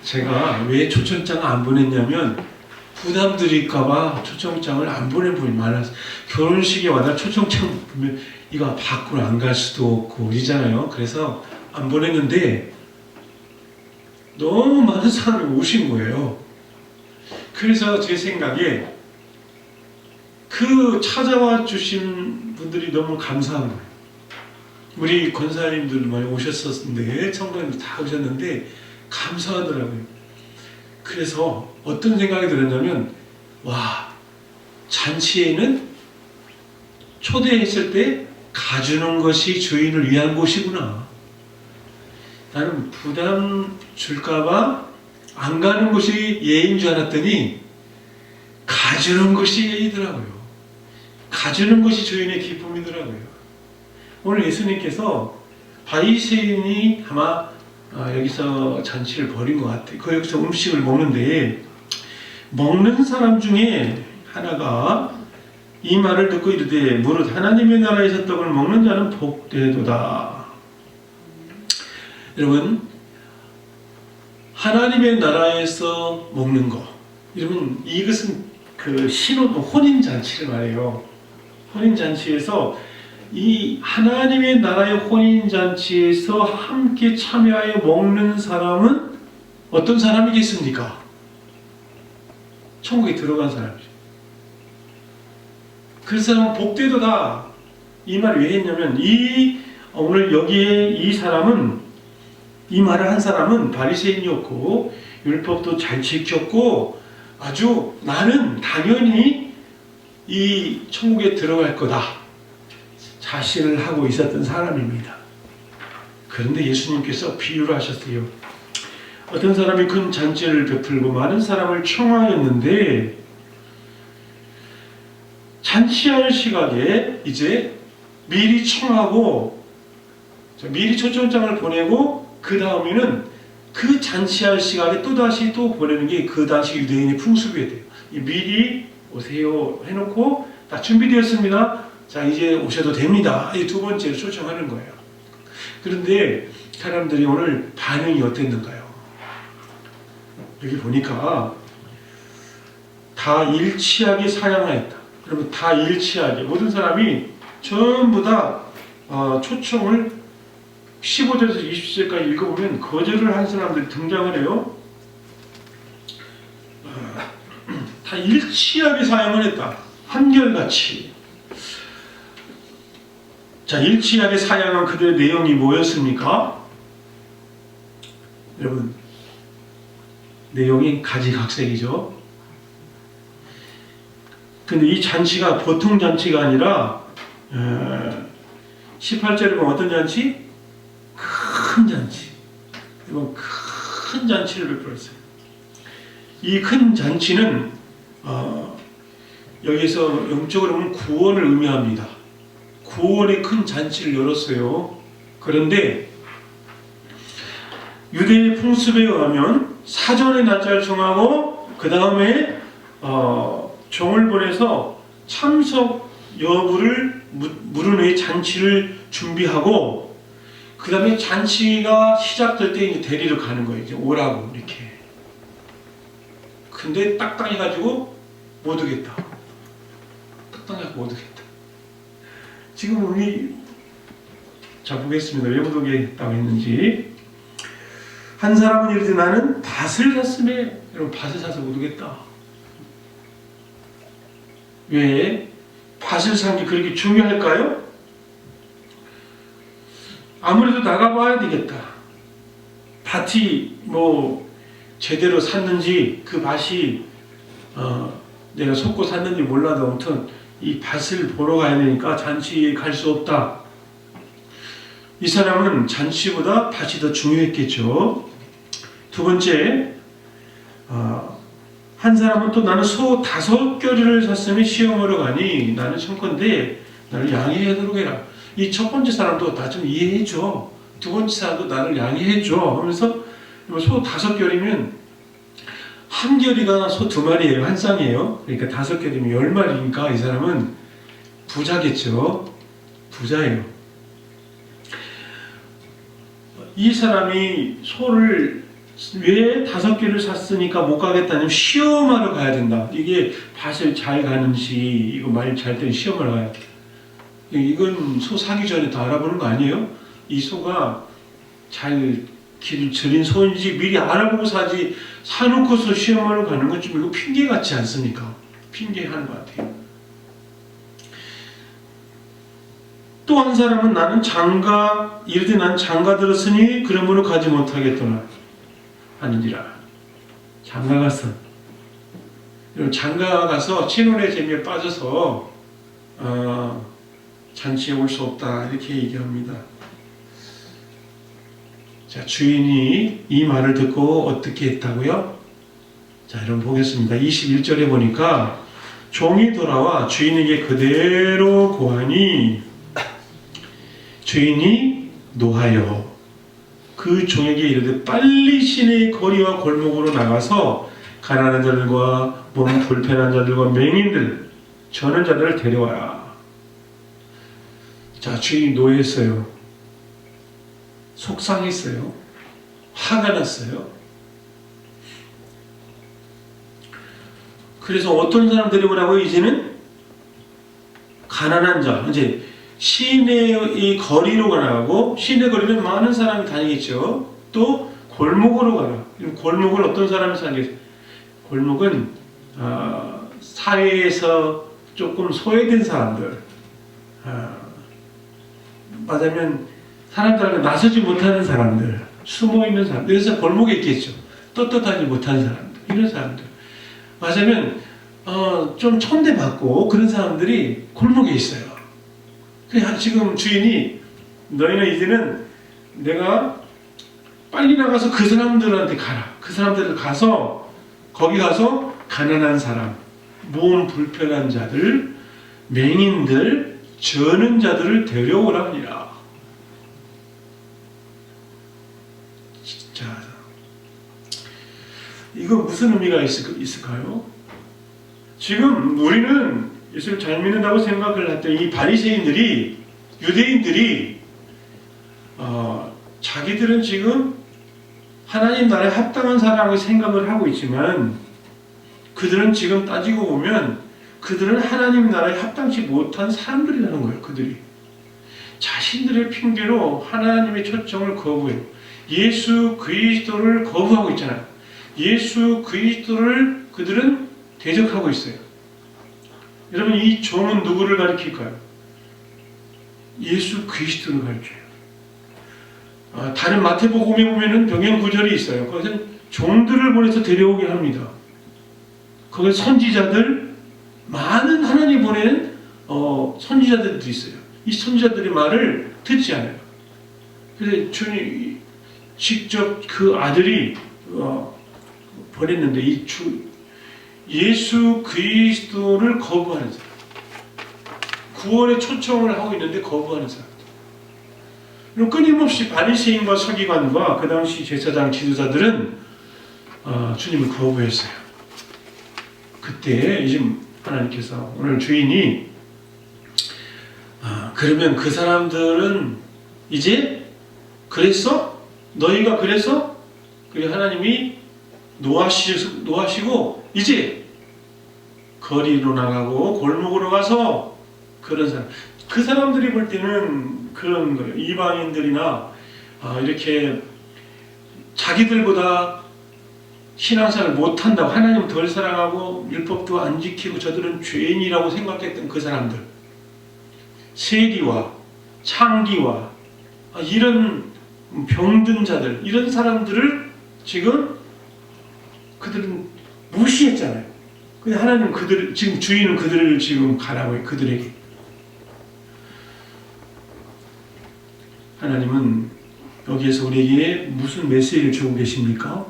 제가 왜 초청장을 안 보냈냐면 부담드릴까봐 초청장을 안 보낸 분이 많아서 결혼식에 와다 초청장 보면 이거 밖으로 안 갈 수도 없고 이잖아요. 그래서 안 보냈는데 너무 많은 사람이 오신 거예요. 그래서 제 생각에 그 찾아와 주신 분들이 너무 감사한 거예요. 우리 권사님들 많이 오셨었는데 청관님들 다 오셨는데 감사하더라고요. 그래서 어떤 생각이 들었냐면 와, 잔치에는 초대했을 때 가주는 것이 주인을 위한 곳이구나. 나는 부담 줄까봐 안 가는 것이 예인 줄 알았더니 가주는 것이 예의더라고요. 가주는 것이 주인의 기쁨이더라고요. 오늘 예수님께서 바리새인이 아마 여기서 잔치를 벌인 것 같아요. 거기서 음식을 먹는데 먹는 사람 중에 하나가 이 말을 듣고 이르되 무릇 하나님의 나라에서 떡을 먹는 자는 복되도다. 여러분, 하나님의 나라에서 먹는 거, 여러분 이것은 그 신호도 혼인잔치를 말해요. 혼인잔치에서 이 하나님의 나라의 혼인잔치에서 함께 참여하여 먹는 사람은 어떤 사람이겠습니까? 천국에 들어간 사람이죠. 그 사람은 복되도다. 이 말을 왜 했냐면 오늘 여기에 이 사람은 이 말을 한 사람은 바리새인이었고 율법도 잘 지켰고 아주 나는 당연히 이 천국에 들어갈 거다 자신을 하고 있었던 사람입니다. 그런데 예수님께서 비유를 하셨어요. 어떤 사람이 큰 잔치를 베풀고 많은 사람을 청하였는데 잔치할 시각에 이제 미리 청하고 미리 초청장을 보내고 그 다음에는 그 잔치할 시간에 또다시 또 보내는 게 그 당시 유대인의 풍습이 돼요. 미리 오세요 해놓고 다 준비되었습니다. 자, 이제 오셔도 됩니다. 이 두 번째로 초청하는 거예요. 그런데 사람들이 오늘 반응이 어땠는가요? 여기 보니까 다 일치하게 사양하였다. 그러면 다 일치하게 모든 사람이 전부 다 초청을 15절에서 20절까지 읽어보면 거절을 한 사람들이 등장을 해요. 다 일치하게 사용을 했다. 한결같이. 자, 일치하게 사용한 그들의 내용이 뭐였습니까? 여러분, 내용이 가지각색이죠. 근데 이 잔치가 보통 잔치가 아니라 18절에 보면 어떤 잔치? 큰 잔치. 이번 큰 잔치를 베풀었어요. 이 큰 잔치는 여기서 영적으로 보면 구원을 의미합니다. 구원의 큰 잔치를 열었어요. 그런데 유대의 풍습에 의하면 사전에 날짜를 정하고 그 다음에 종을 보내서 참석 여부를 물은 후에 잔치를 준비하고 그 다음에 잔치가 시작될 때 이제 데리러 가는 거예요. 이제 오라고 이렇게. 근데 딱딱해가지고 못 오겠다. 딱딱해서 못 오겠다. 지금 우리 자 보겠습니다. 왜 못 오겠다고 했는지. 한 사람은 이르되 나는 밭을 샀으면 여러분 밭을 사서 못 오겠다. 왜? 밭을 산 게 그렇게 중요할까요? 아무래도 나가봐야 되겠다. 밭이 뭐 제대로 샀는지 그 밭이 내가 속고 샀는지 몰라도 아무튼 이 밭을 보러 가야 되니까 잔치에 갈 수 없다. 이 사람은 잔치보다 밭이 더 중요했겠죠. 두 번째, 한 사람은 또 나는 소 5겨리를 샀으니 시험하러 가니 나는 청컨대 나를 양해하도록 해라. 이 첫 번째 사람도 나 좀 이해해줘. 두 번째 사람도 나를 양해해줘 하면서 소 5겨리면 한 겨리가 소 2마리예요. 한 쌍이에요. 그러니까 5겨리면 10마리니까 이 사람은 부자겠죠. 부자예요. 이 사람이 소를 왜 5개를 샀으니까 못 가겠다냐면 시험하러 가야 된다. 이게 밭을 잘 가는지 이거 말 잘 되는 시험을 가야 돼. 이건 소 사기 전에 다 알아보는 거 아니에요? 이 소가 잘 길 들인 소인지 미리 알아보고 사지, 사놓고서 시험하러 가는 건 좀 이거 핑계 같지 않습니까? 핑계하는 것 같아요. 또 한 사람은 나는 장가, 이르되 난 장가 들었으니 그러므로 가지 못하겠더라 하느니라. 장가 갔어. 장가 가서 신혼의 재미에 빠져서 잔치에 올 수 없다 이렇게 얘기합니다. 자, 주인이 이 말을 듣고 어떻게 했다고요? 자, 여러분 보겠습니다. 21절에 보니까 종이 돌아와 주인에게 그대로 고하니 주인이 노하여 그 종에게 이르되 빨리 시내의 거리와 골목으로 나가서 가난한 자들과 몸 불편한 자들과 맹인들, 저는 자들을 데려와라. 자, 주인이 노했어요. 속상했어요. 화가 났어요. 그래서 어떤 사람 데려오라고 이제는 가난한 자, 이제 시내의 거리로 가라고, 시내 거리는 많은 사람이 다니겠죠. 또 골목으로 가라. 골목은 어떤 사람이 사겠어요? 골목은 사회에서 조금 소외된 사람들, 말하자면 사람들한테 나서지 못하는 사람들, 숨어있는 사람들, 그래서 골목에 있겠죠. 떳떳하지 못한 사람들, 이런 사람들. 말하자면 좀 천대받고 그런 사람들이 골목에 있어요. 지금 주인이 너희는 이제는 내가 빨리 나가서 그 사람들한테 가라. 그 사람들을 가서 거기 가서 가난한 사람, 몸 불편한 자들, 맹인들, 저는 자들을 데려오라 하니라. 자, 이거 무슨 의미가 있을까요? 지금 우리는 예수를 잘 믿는다고 생각을 했더니 이 바리새인들이, 유대인들이 자기들은 지금 하나님 나라에 합당한 사람이라고 생각을 하고 있지만 그들은 지금 따지고 보면 그들은 하나님 나라에 합당치 못한 사람들이라는 거예요. 그들이 자신들의 핑계로 하나님의 초청을 거부해요. 예수 그리스도를 거부하고 있잖아요. 예수 그리스도를 그들은 대적하고 있어요. 여러분, 이 종은 누구를 가리킬까요? 예수 그리스도를 가리켜요. 다른 마태복음에 보면은 병행 구절이 있어요. 그것은 종들을 보내서 데려오게 합니다. 거기 선지자들, 많은 하나님 보내는 선지자들도 있어요. 이 선지자들의 말을 듣지 않아요. 그래서 주님 직접 그 아들이 보냈는데 예수 그리스도를 거부하는 사람, 구원의 초청을 하고 있는데 거부하는 사람. 끊임없이 바리새인과 서기관과 그 당시 제사장 지도자들은 주님을 거부했어요. 그때 이제 하나님께서 오늘 주인이 그러면 그 사람들은 이제 그랬어? 너희가 그래서? 그리고 하나님이 노하시고 이제 거리로 나가고 골목으로 가서 그런 사람, 그 사람들이 볼 때는 그런 거예요. 이방인들이나 이렇게 자기들보다 신앙생활을 못한다고, 하나님 덜 사랑하고 율법도 안 지키고 저들은 죄인이라고 생각했던 그 사람들, 세리와 창기와 이런 병든 자들, 이런 사람들을 지금 그들은 무시했잖아요. 근데 하나님 지금 주인은 그들을 지금 가라고 해요. 그들에게. 하나님은 여기에서 우리에게 무슨 메시지를 주고 계십니까?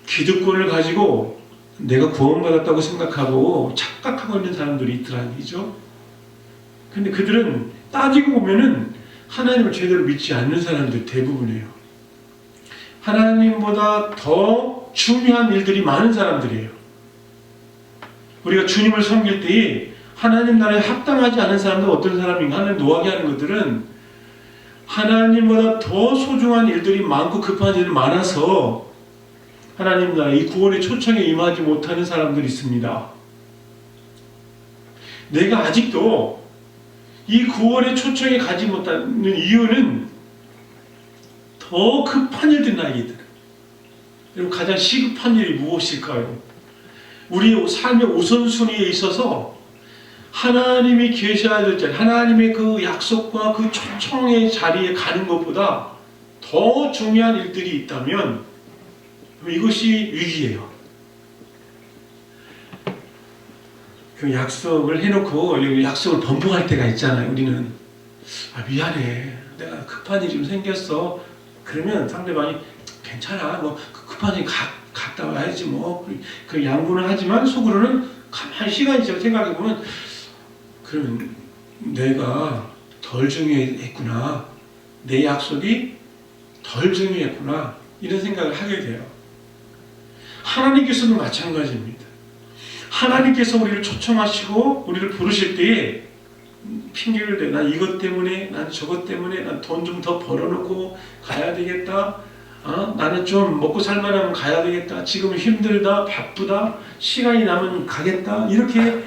기득권을 가지고 내가 구원받았다고 생각하고 착각하고 있는 사람들이 있더라는 얘기죠. 근데 그들은 따지고 보면은 하나님을 제대로 믿지 않는 사람들 대부분이에요. 하나님보다 더 중요한 일들이 많은 사람들이에요. 우리가 주님을 섬길 때에 하나님 나라에 합당하지 않은 사람들 어떤 사람인가 하는 노하게 하는 것들은 하나님보다 더 소중한 일들이 많고 급한 일이 많아서 하나님 나라 이 구원의 초청에 임하지 못하는 사람들이 있습니다. 내가 아직도 이 구원의 초청에 가지 못하는 이유는 더 급한 일들이 나에게 있다. 여러분, 가장 시급한 일이 무엇일까요? 우리의 삶의 우선순위에 있어서 하나님이 계셔야 될 자리, 하나님의 그 약속과 그 초청의 자리에 가는 것보다 더 중요한 일들이 있다면 이것이 위기예요. 그 약속을 해놓고 약속을 번복할 때가 있잖아요. 우리는 미안해, 내가 급한 일이 좀 생겼어. 그러면 상대방이 괜찮아, 뭐 급한 일 갔다 와야지 뭐 그 양보는 하지만 속으로는 가만히 시간이 지나서 생각해보면 그러면 내가 덜 중요했구나, 내 약속이 덜 중요했구나, 이런 생각을 하게 돼요. 하나님께서도 마찬가지입니다. 하나님께서 우리를 초청하시고 우리를 부르실 때에 핑계를 대. 난 이것 때문에, 난 저것 때문에, 난 돈 좀 더 벌어놓고 가야 되겠다. 나는 좀 먹고 살만하면 가야 되겠다. 지금 힘들다, 바쁘다, 시간이 나면 가겠다. 이렇게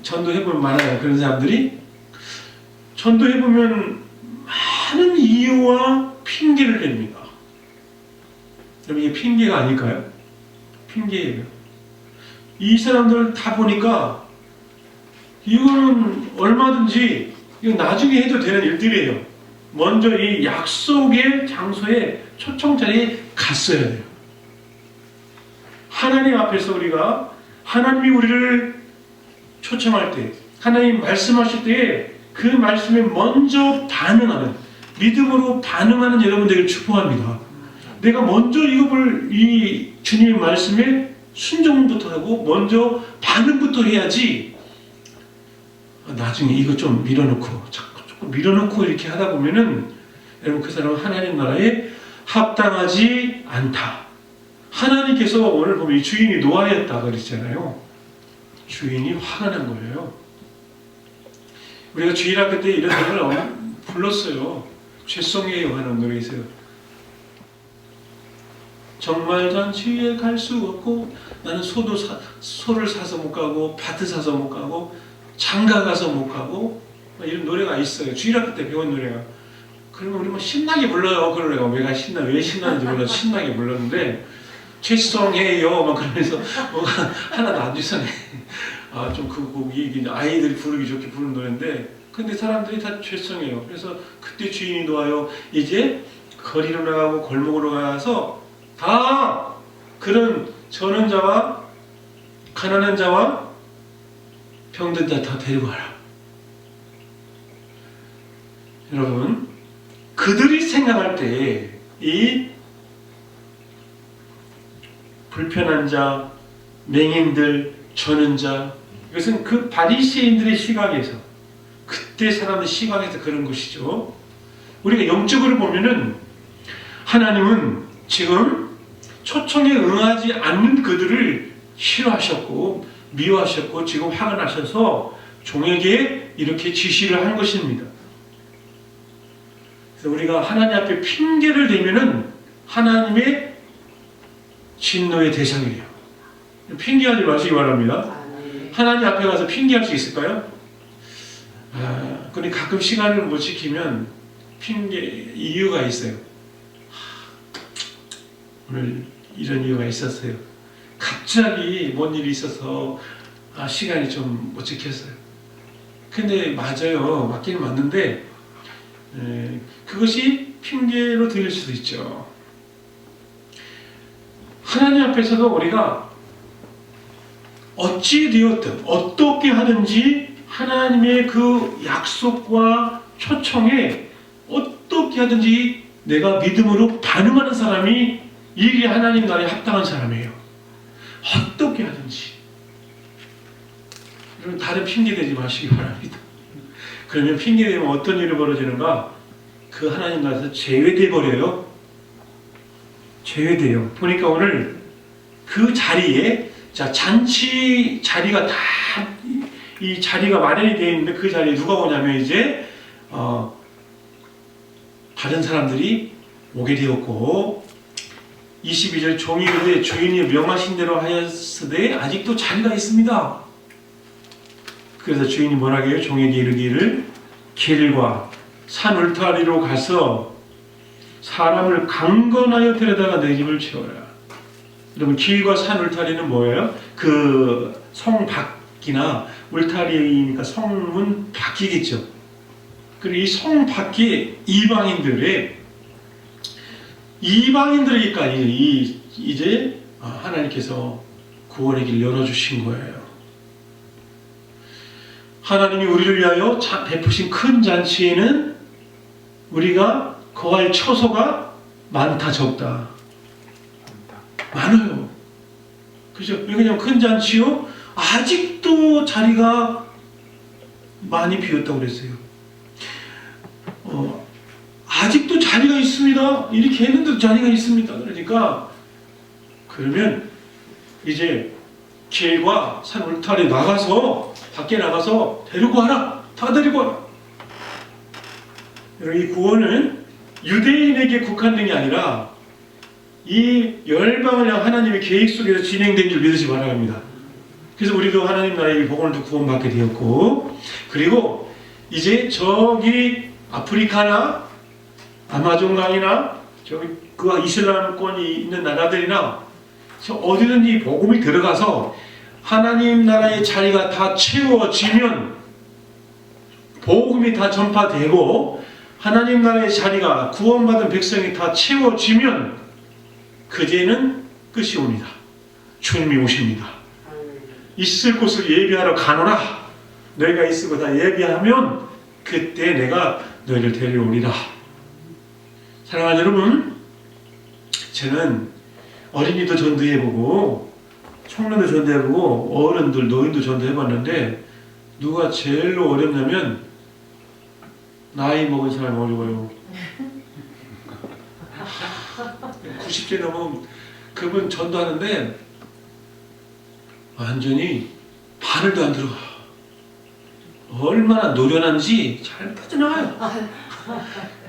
전도해보면 많아요. 그런 사람들이 전도해보면 많은 이유와 핑계를 댑니다. 그럼 이게 핑계가 아닐까요? 핑계예요. 이 사람들 다 보니까 이거는 얼마든지 이거 나중에 해도 되는 일들이에요. 먼저 이 약속의 장소에 초청 자리에 갔어야 돼요. 하나님 앞에서 우리가 하나님이 우리를 초청할 때, 하나님 말씀하실 때에 그 말씀에 먼저 반응하는, 믿음으로 반응하는 여러분들을 축복합니다. 내가 먼저 이 주님의 말씀에 순종부터 하고 먼저 반응부터 해야지, 나중에 이거 좀 밀어놓고 조금 밀어놓고 이렇게 하다 보면은 여러분, 그 사람은 하나님 나라에 합당하지 않다. 하나님께서 오늘 보면 이 주인이 노하였다 그랬잖아요. 주인이 화가 난 거예요. 우리가 주일학교 때 이런 노래를 불렀어요. 죄송해요 하는 노래 있어요. 정말 잔치에 갈 수 없고, 나는 소를 사서 못 가고, 밭을 사서 못 가고, 장가 가서 못 가고, 이런 노래가 있어요. 주일학교 때 배운 노래가. 그러면 우리 뭐 신나게 불러요. 그 노래가 왜 신나는지 몰라서 신나게 불렀는데, 죄송해요 막 그러면서 뭐가 하나도 안 죄송해. 좀 그 곡이 아이들이 부르기 좋게 부르는 노래인데, 근데 사람들이 다 죄송해요. 그래서 그때 주인이 놓아요. 이제 거리로 나가고 골목으로 가서 다 그런 저는 자와 가난한 자와 병든 자 다 데리고 가라. 여러분, 그들이 생각할 때 이 불편한 자, 맹인들, 저는 자, 이것은 그 바리새인들의 시각에서, 그때 사람의 시각에서 그런 것이죠. 우리가 영적으로 보면은 하나님은 지금 초청에 응하지 않는 그들을 싫어하셨고 미워하셨고 지금 화가 나셔서 종에게 이렇게 지시를 한 것입니다. 그래서 우리가 하나님 앞에 핑계를 대면은 하나님의 진노의 대상이에요. 핑계하지 마시기 바랍니다. 하나님 앞에 가서 핑계할 수 있을까요? 근데 가끔 시간을 못 지키면 핑계 이유가 있어요. 오늘 이런 이유가 있었어요. 갑자기 뭔 일이 있어서 시간이 좀 못 지켰어요. 근데 맞아요. 맞기는 맞는데 그것이 핑계로 들릴 수도 있죠. 하나님 앞에서도 우리가 어찌 되었든 어떻게 하든지 하나님의 그 약속과 초청에 어떻게 하든지 내가 믿음으로 반응하는 사람이 이게 하나님 나라에 합당한 사람이에요. 어떻게 하든지. 여러분, 다른 핑계 대지 마시기 바랍니다. 그러면 핑계 대면 어떤 일이 벌어지는가? 그 하나님 나라에서 제외돼 버려요. 제외돼요. 보니까 오늘 그 자리에 잔치 자리가 다 이 자리가 마련이 되어 있는데 그 자리에 누가 오냐면 이제 다른 사람들이 오게 되었고 22절 종이 이르되 주인이 명하신 대로 하였으되 아직도 자리가 있습니다. 그래서 주인이 뭐라고 해요? 종에게 이르기를 길과 산 울타리로 가서 사람을 강건하여 데려다가 내 집을 채워라. 여러분 길과 산 울타리는 뭐예요? 그 성 밖이나 울타리니까 성문 밖이겠죠. 그리고 이 성 밖에 이방인들에게까지 이제 하나님께서 구원의 길을 열어주신 거예요. 하나님이 우리를 위하여 베푸신 큰 잔치에는 우리가 거할 처소가 많다 적다? 많아요. 그죠? 왜냐면 큰 잔치요? 아직도 자리가 많이 비었다고 그랬어요. 아직도 자리가 있습니다. 이렇게 했는데도 자리가 있습니다. 그러니까 그러면 이제 길과 산 울타리 나가서 밖에 나가서 데리고 와라. 다 데리고 와라. 여러분 이 구원은 유대인에게 국한된 게 아니라 이 열방을 향한 하나님의 계획 속에서 진행된 줄 믿으시 바랍니다. 그래서 우리도 하나님 나라의 복음을 듣고 구원받게 되었고 그리고 이제 저기 아프리카나 아마존강이나 저기 그 이슬람권이 있는 나라들이나 어디든지 복음이 들어가서 하나님 나라의 자리가 다 채워지면 복음이 다 전파되고 하나님 나라의 자리가 구원받은 백성이 다 채워지면 그제는 끝이 옵니다. 주님이 오십니다. 있을 곳을 예비하러 가노라. 너희가 있을 곳 다 예비하면 그때 내가 너희를 데려오리라. 사랑하는 여러분, 저는 어린이도 전도해보고 청년도 전도해보고 어른들, 노인도 전도해봤는데 누가 제일로 어렵냐면 나이 먹은 사람이 어려워요. 90세 넘으면 그분 전도하는데 완전히 바늘도 안 들어가. 얼마나 노련한지 잘 빠져나가요.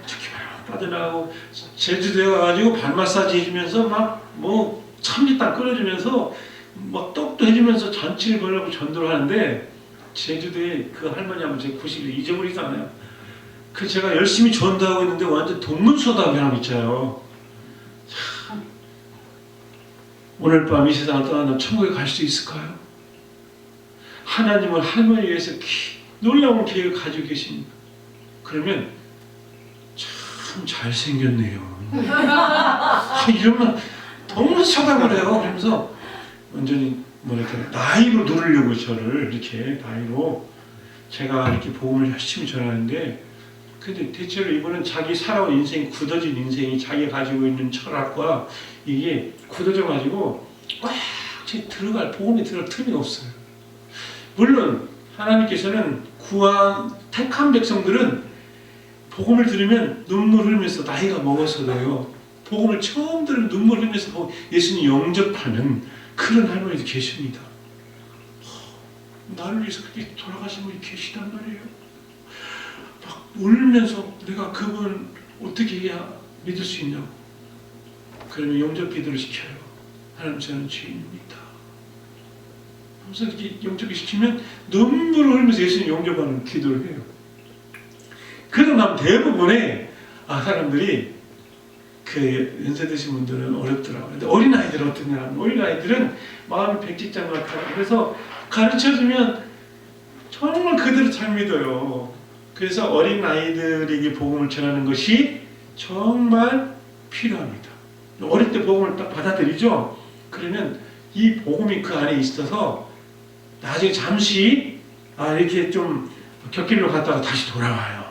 특히 빠져나가고 제주도에 가가지고 발 마사지 해주면서 막 뭐 참기탕 끓여주면서 막 떡도 해주면서 잔치를 벌려고 전도를 하는데 제주도에 그 할머니 아버지 90일 잊어버리지 않아요. 그 제가 열심히 전도하고 있는데 완전 동문서답 변함 있잖아요. 참. 오늘 밤 이 세상을 떠나면 천국에 갈 수 있을까요? 하나님은 할머니 위해서 놀라운 계획을 가지고 계십니다. 그러면 참 잘생겼네요. 이러면 너무 쳐다보래요. 그러면서 완전히 뭐랄까 나이로 누르려고 저를 이렇게 나이로 제가 이렇게 복음을 열심히 전하는데 근데 대체로 이분은 자기 살아온 인생 굳어진 인생이 자기가 가지고 있는 철학과 이게 굳어져 가지고 꽉 들어갈 복음이 들어갈 틈이 없어요. 물론 하나님께서는 구한 택한 백성들은 복음을 들으면 눈물 흘리면서 나이가 먹어서도요. 복음을 처음 들으면 눈물 흘리면서 예수님 영접하는 그런 할머니도 계십니다. 나를 위해서 그렇게 돌아가신 분이 계시단 말이에요. 막 울면서 내가 그분 어떻게 해야 믿을 수 있냐고. 그러면 영접 기도를 시켜요. 하나님 저는 죄인입니다. 하면서 이렇게 영접을 시키면 눈물을 흘리면서 예수님 영접하는 기도를 해요. 그러고 나면 대부분의 사람들이 그 연세 드신 분들은 어렵더라고요. 근데 어린아이들은 어떠냐 하면 어린아이들은 마음이 백지장 같아요. 그래서 가르쳐주면 정말 그대로 잘 믿어요. 그래서 어린아이들에게 복음을 전하는 것이 정말 필요합니다. 어릴 때 복음을 딱 받아들이죠. 그러면 이 복음이 그 안에 있어서 나중에 잠시 이렇게 좀 곁길로 갔다가 다시 돌아와요.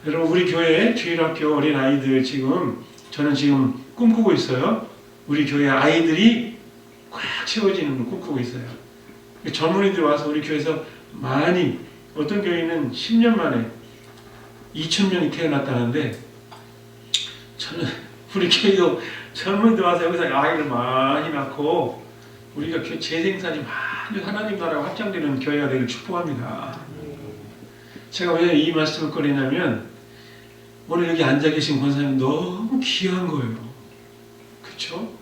여러분 우리 교회 주일학교 어린아이들 저는 지금 꿈꾸고 있어요. 우리 교회 아이들이 꽉 채워지는 걸 꿈꾸고 있어요. 젊은이들 와서 우리 교회에서 많이 어떤 교회는 10년 만에 2,000명이 태어났다는데 저는 우리 교회도 젊은이들 와서 여기서 아이를 많이 낳고 우리가 재생산이 많이 하나님 나라가 확장되는 교회가 되기를 축복합니다. 제가 왜 이 말씀을 꺼내냐면 오늘 여기 앉아 계신 권사님 너무 귀한 거예요. 그렇죠?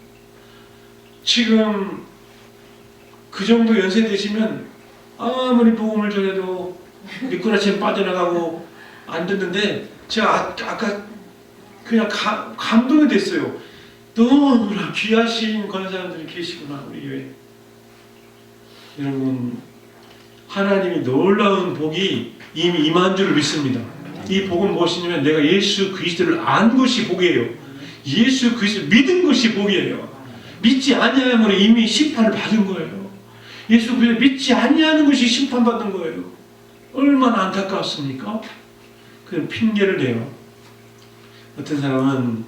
지금 그 정도 연세 되시면 아무리 복음을 전해도 미꾸라지에 빠져나가고 안 듣는데 제가 아까 그냥 감동이 됐어요. 너무나 귀하신 권사님들이 계시구나 우리 교회. 여러분 하나님이 놀라운 복이 이미 임한 줄을 믿습니다. 이 복은 무엇이냐면 내가 예수 그리스도를 안 것이 복이에요. 예수 그리스도를 믿은 것이 복이에요. 믿지 아니하므로 이미 심판을 받은 거예요. 예수 그리스도를 믿지 아니하는 것이 심판받는 거예요. 얼마나 안타깝습니까? 그 핑계를 대요. 어떤 사람은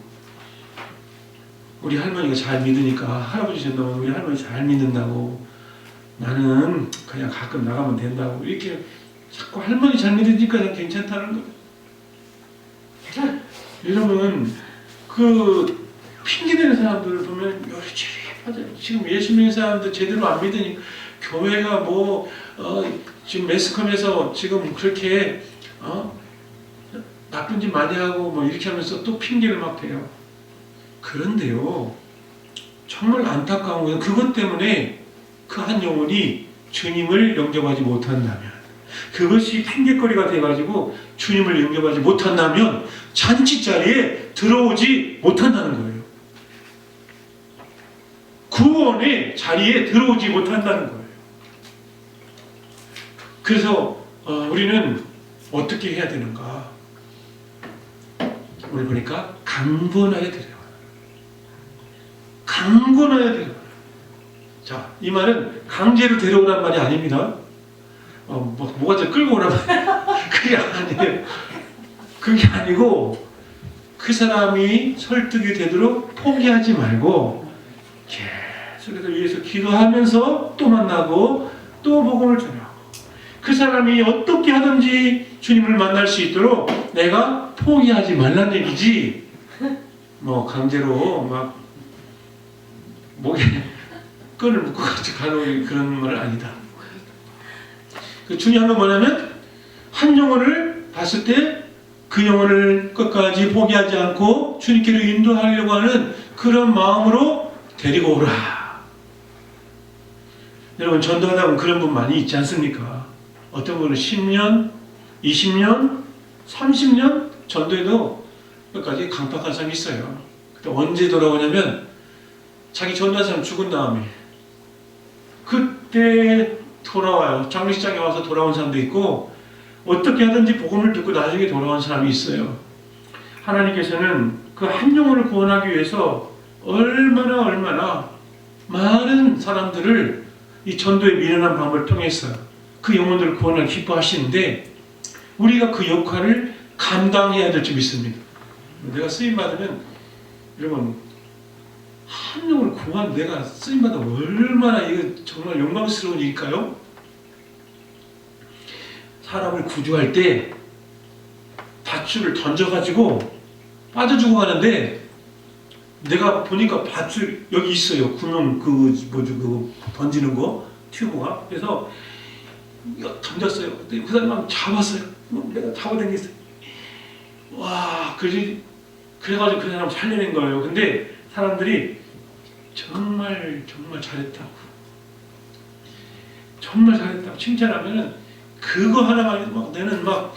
우리 할머니가 잘 믿으니까 할아버지 전도면 우리 할머니 잘 믿는다고 나는 그냥 가끔 나가면 된다고 이렇게 자꾸 할머니 잘 믿으니까 난 괜찮다는 거예요. 여러분 그 핑계대는 사람들을 보면 요리조리 지금 예수 믿는 사람들 제대로 안 믿으니 교회가 뭐 지금 매스컴에서 지금 그렇게 나쁜 짓 많이 하고 뭐 이렇게 하면서 또 핑계를 막 대요. 그런데요 정말 안타까운 것은 그것 때문에 그 한 영혼이 주님을 영접하지 못한다면 그것이 핑계거리가 돼가지고 주님을 영접하지 못한다면 잔치자리에 들어오지 못한다는 거예요. 구원의 자리에 들어오지 못한다는 거예요. 그래서 우리는 어떻게 해야 되는가? 오늘 보니까 강건하게 데려와요. 강건하게 데려와요. 자, 이 말은 강제로 데려오란 말이 아닙니다. 뭐가 저 끌고 오란 말 그게 아니에요. 그게 아니고 그 사람이 설득이 되도록 포기하지 말고 계속해서 위해서 기도하면서 또 만나고 또 복음을 전하고 그 사람이 어떻게 하든지 주님을 만날 수 있도록 내가 포기하지 말란 얘기지 뭐 강제로 막 목에 끈을 묶고 가는 그런 말 아니다. 그 중요한 건 뭐냐면 한 영혼을 봤을 때 그 영혼을 끝까지 포기하지 않고 주님께로 인도하려고 하는 그런 마음으로 데리고 오라. 여러분 전도하다 보면 그런 분 많이 있지 않습니까? 어떤 분은 10년, 20년, 30년 전도해도 끝까지 강박한 사람이 있어요. 그때 언제 돌아오냐면 자기 전도한 사람 죽은 다음에 그때 돌아와요. 장례식장에 와서 돌아온 사람도 있고 어떻게 하든지 복음을 듣고 나중에 돌아온 사람이 있어요. 하나님께서는 그 한 영혼을 구원하기 위해서 얼마나 많은 사람들을 이 전도의 미련한 방법을 통해서 그 영혼들을 구원을 기뻐하시는데 우리가 그 역할을 감당해야 될 줄 믿습니다. 내가 쓰임받으면 여러분 한 영혼을 구원 내가 쓰임받으면 얼마나 이거 정말 영광스러운 일일까요? 사람을 구조할 때 밧줄을 던져가지고 빠져주고 가는데 내가 보니까 밧줄 여기 있어요. 구멍 그 던지는 거 튜브가. 그래서 이거 던졌어요. 그 사람 잡았어요. 내가 잡아당겼어요. 와, 그래가지고 그 사람 살려낸 거예요. 근데 사람들이 정말 잘했다고. 정말 잘했다고 칭찬하면은 그거 하나만 막 내는 막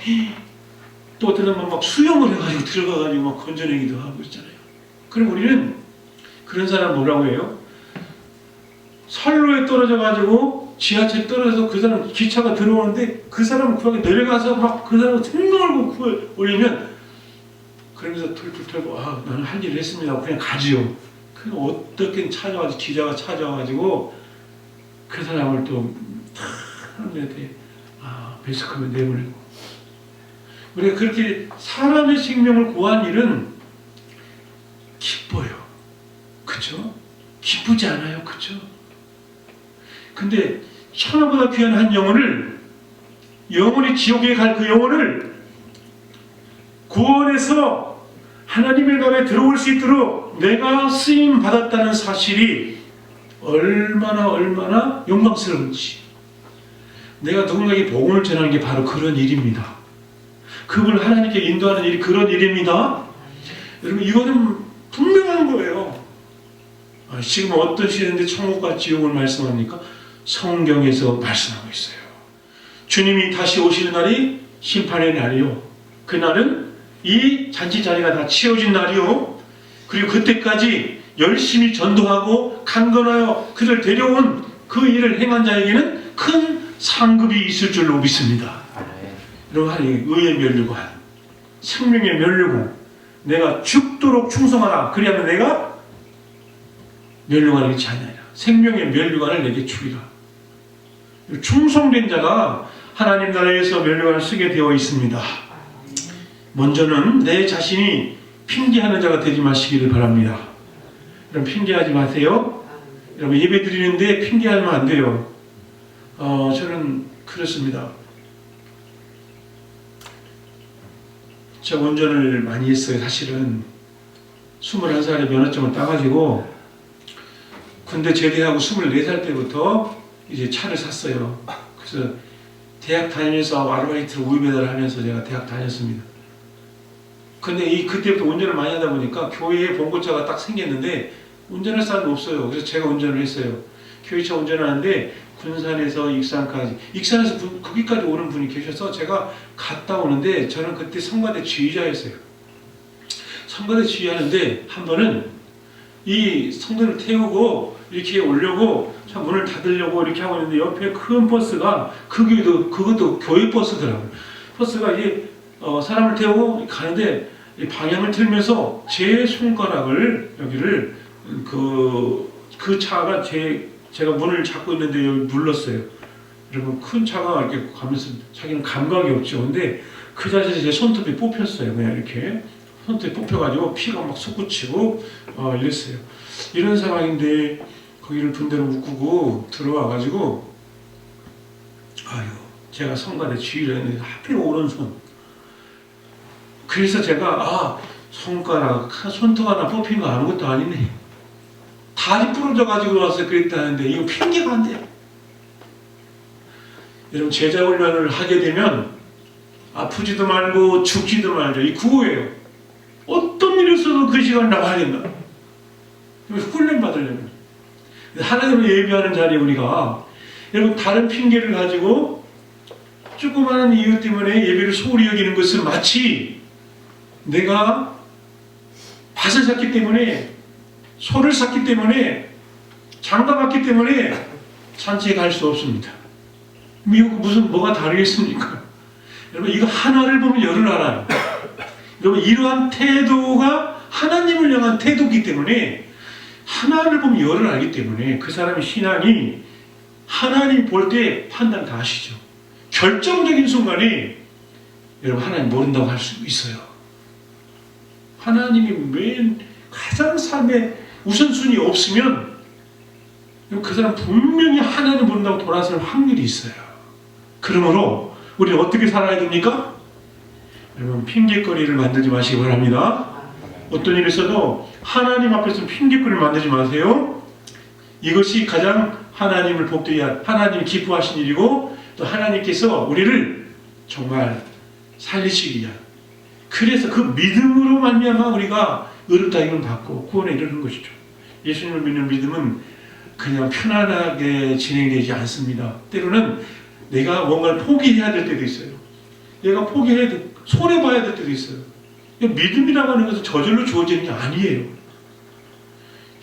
또 어떤 사람은 막 수영을 해가지고 들어가가지고 막 건져내기도 하고 있잖아요. 그럼 우리는 그런 사람 뭐라고 해요? 선로에 떨어져가지고 지하철에 떨어져서 그 사람 기차가 들어오는데 그 사람 구하게 내려가서 막 그 사람을 생명을 구해 올리면 그러면서 툴툴 털고 아 나는 할 일을 했습니다. 그냥 가지요. 그럼 어떻게 찾아와서 기자가 찾아와가지고 그 사람을 또 사람들한테 배석하면 내보내고 우리가 그렇게 사람의 생명을 구한 일은 기뻐요. 그쵸? 기쁘지 않아요. 그쵸? 근데 천하보다 귀한 한 영혼이 지옥에 갈 그 영혼을 구원해서 하나님의 나라에 들어올 수 있도록 내가 쓰임 받았다는 사실이 얼마나 영광스러운지 내가 누군가에게 복음을 전하는 게 바로 그런 일입니다. 그걸 하나님께 인도하는 일이 그런 일입니다. 여러분 이거는 분명한 거예요. 지금 어떤 시대인데 천국과 지옥을 말씀합니까? 성경에서 말씀하고 있어요. 주님이 다시 오시는 날이 심판의 날이요. 그날은 이 잔치 자리가 다 치워진 날이요. 그리고 그때까지 열심히 전도하고 강건하여 그를 데려온 그 일을 행한 자에게는 큰 상급이 있을 줄로 믿습니다. 여러분, 하나님 의의 면류관, 생명의 면류관, 내가 죽도록 충성하라. 그리하면 내가 면류관을 잃지 않느니라. 생명의 면류관을 내게 주리라. 충성된 자가 하나님 나라에서 면류관을 쓰게 되어 있습니다. 먼저는 내 자신이 핑계하는 자가 되지 마시기를 바랍니다. 여러분 핑계하지 마세요. 여러분 예배 드리는데 핑계하면 안 돼요. 저는 그렇습니다. 제가 운전을 많이 했어요. 사실은 21살에 면허증을 따가지고 군대 제대하고 24살 때부터 이제 차를 샀어요. 그래서 대학 다니면서 아르바이트로 우유 배달을 하면서 제가 대학 다녔습니다. 근데 그때부터 운전을 많이 하다 보니까 교회에 봉고차가 딱 생겼는데 운전할 사람이 없어요. 그래서 제가 운전을 했어요. 교회차 운전하는데 군산에서 익산까지, 익산에서 거기까지 오는 분이 계셔서 제가 갔다 오는데 저는 그때 성가대 지휘자였어요. 성가대 지휘하는데 한 번은 이 성도를 태우고 이렇게 오려고 문을 닫으려고 이렇게 하고 있는데 옆에 큰 버스가 그것도 교회 버스더라고요. 버스가 이게 사람을 태우고 가는데 이 방향을 틀면서 제 손가락을 여기를 그 차가 제가 문을 잡고 있는데 여기 눌렀어요. 여러분 큰 차가 이렇게 가면서 자기는 감각이 없죠. 근데 그 자리에서 제 손톱이 뽑혔어요. 그냥 이렇게 손톱이 뽑혀가지고 피가 막 솟구치고 이랬어요. 이런 상황인데 거기를 분대로 묶고 들어와가지고 제가 성가대 지휘를 했는데 하필 오른손. 그래서 제가 손가락 손톱 하나 뽑힌 거 아무것도 아니네. 다리 부러져가지고 와서 그랬다는데 이거 핑계가 안 돼요. 여러분 제자훈련을 하게 되면 아프지도 말고 죽지도 말죠. 이 구호예요. 어떤 일이 있어도 그 시간 나와야 된다. 훈련 받으려면 하나님을 예배하는 자리에 우리가 여러분 다른 핑계를 가지고 조그마한 이유 때문에 예배를 소홀히 여기는 것은 마치 내가 밭을 샀기 때문에 소를 샀기 때문에 장가봤기 때문에 잔치에 갈 수 없습니다. 뭐가 다르겠습니까? 여러분 이거 하나를 보면 열을 알아요. 여러분 이러한 태도가 하나님을 향한 태도이기 때문에 하나를 보면 열을 알기 때문에 그 사람의 신앙이 하나님 볼 때 판단 다 하시죠. 결정적인 순간에 여러분 하나님 모른다고 할 수 있어요. 하나님이 맨 가장 삶의 우선순위 없으면 그 사람 분명히 하나님 모른다고 돌아설 확률이 있어요. 그러므로 우리는 어떻게 살아야 됩니까? 여러분 핑계거리를 만들지 마시기 바랍니다. 어떤 일이 있어도 하나님 앞에서 핑계거리를 만들지 마세요. 이것이 가장 하나님을 복되게 한, 하나님이 기뻐하신 일이고 또 하나님께서 우리를 정말 살리시기 위한, 그래서 그 믿음으로 말미암아 우리가 의롭다 힘을 받고 구원에 이르는 것이죠. 예수님을 믿는 믿음은 그냥 편안하게 진행되지 않습니다. 때로는 내가 뭔가를 포기해야 될 때도 있어요. 내가 포기해야 돼, 손해봐야 될 때도 있어요. 믿음이라고 하는 것은 저절로 주어지는 게 아니에요.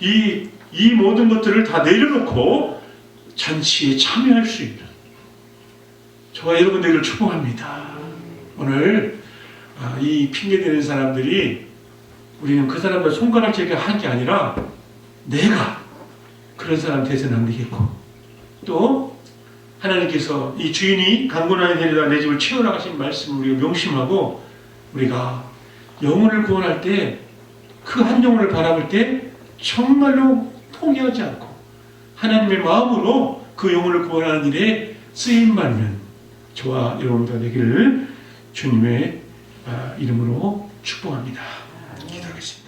이 모든 것들을 다 내려놓고 잔치에 참여할 수 있는 저와 여러분들을 축복합니다. 오늘 이 핑계대는 사람들이 우리는 그 사람들 손가락질을 한 게 아니라 내가 그런 사람 되서는 안 되겠고 또 하나님께서 이 주인이 강군하에 데려다 내 집을 채워나가신 말씀을 우리가 명심하고 우리가 영혼을 구원할 때 그 한 영혼을 바라볼 때 정말로 포기하지 않고 하나님의 마음으로 그 영혼을 구원하는 일에 쓰임받는 저와 여러분들 되기를 주님의 이름으로 축복합니다. 기도하겠습니다.